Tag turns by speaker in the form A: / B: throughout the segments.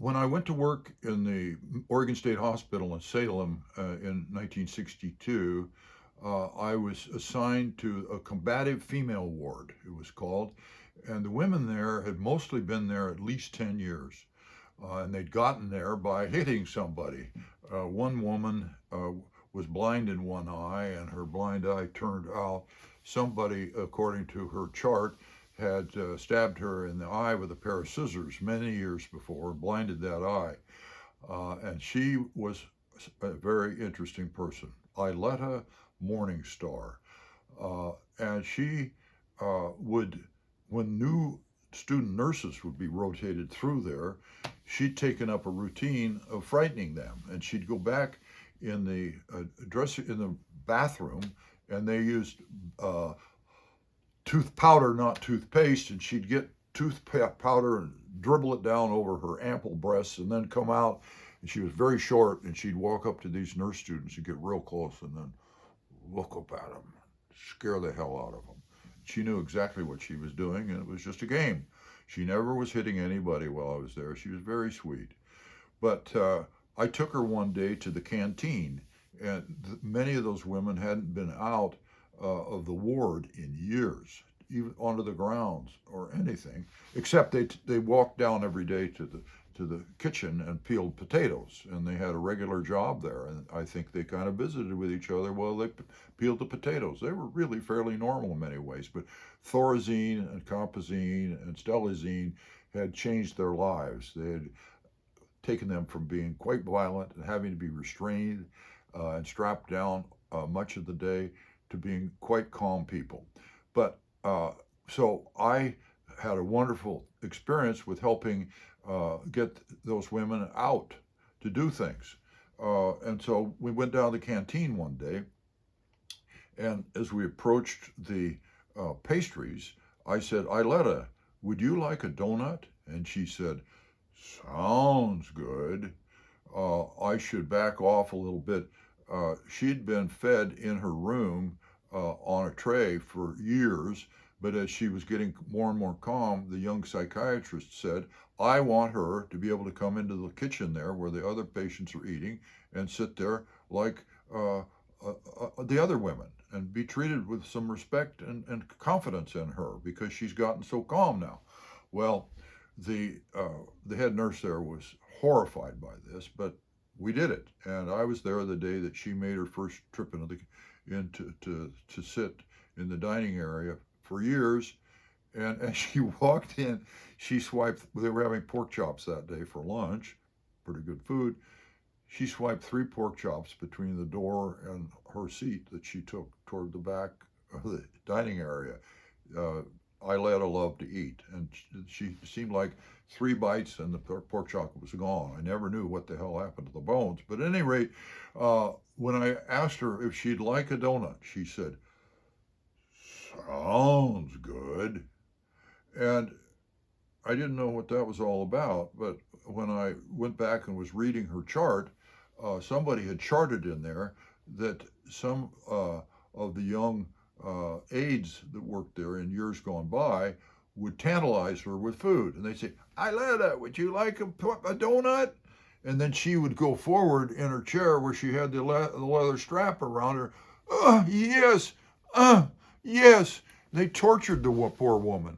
A: When I went to work in the Oregon State Hospital in Salem in 1962, I was assigned to a combative female ward, it was called. And the women there had mostly been there at least 10 years. And they'd gotten there by hitting somebody. One woman was blind in one eye, and her blind eye turned out. Somebody, according to her chart, had stabbed her in the eye with a pair of scissors many years before and blinded that eye. And she was a very interesting person, Ileta Morningstar. And she would, when new student nurses would be rotated through there, she'd taken up a routine of frightening them. And she'd go back in the in the bathroom, and they used tooth powder, not toothpaste, and she'd get tooth powder and dribble it down over her ample breasts and then come out. And she was very short, and she'd walk up to these nurse students and get real close and then look up at them, scare the hell out of them. She knew exactly what she was doing, and it was just a game. She never was hitting anybody while I was there. She was very sweet. But I took her one day to the canteen, and many of those women hadn't been out of the ward in years, even onto the grounds or anything, except they walked down every day to the kitchen and peeled potatoes, and they had a regular job there. And I think they kind of visited with each other while they peeled the potatoes. They were really fairly normal in many ways, but thorazine and compazine and stelazine had changed their lives. They had taken them from being quite violent and having to be restrained and strapped down much of the day to being quite calm people. But so I had a wonderful experience with helping get those women out to do things. And so we went down to the canteen one day, and as we approached the pastries, I said, Ileta, would you like a donut? And she said, sounds good. I should back off a little bit. She'd been fed in her room on a tray for years, but as she was getting more and more calm, the young psychiatrist said, I want her to be able to come into the kitchen there where the other patients are eating and sit there like the other women and be treated with some respect and confidence in her because she's gotten so calm now. Well, the head nurse there was horrified by this, but we did it. And I was there the day that she made her first trip to sit in the dining area for years. And as she walked in, she swiped, they were having pork chops that day for lunch, pretty good food. She swiped 3 pork chops between the door and her seat that she took toward the back of the dining area. Ileta loved to eat, and she seemed like 3 bites and the pork chop was gone. I never knew what the hell happened to the bones. But at any rate, when I asked her if she'd like a donut, she said, sounds good. And I didn't know what that was all about, but when I went back and was reading her chart, somebody had charted in there that some of the young aides that worked there in years gone by would tantalize her with food. And they'd say, Ileta, would you like a donut? And then she would go forward in her chair where she had the leather strap around her. Yes, yes. They tortured the poor woman.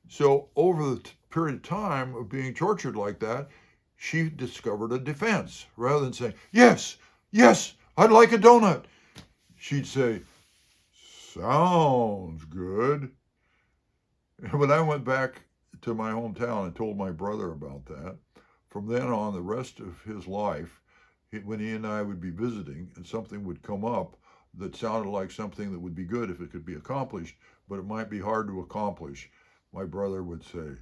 A: So over the period of time of being tortured like that, she discovered a defense. Rather than saying, yes, yes, I'd like a donut, she'd say, sounds good. And when I went back to my hometown and told my brother about that, from then on, the rest of his life, when he and I would be visiting and something would come up that sounded like something that would be good if it could be accomplished, but it might be hard to accomplish, my brother would say,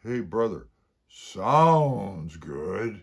A: hey, brother, sounds good.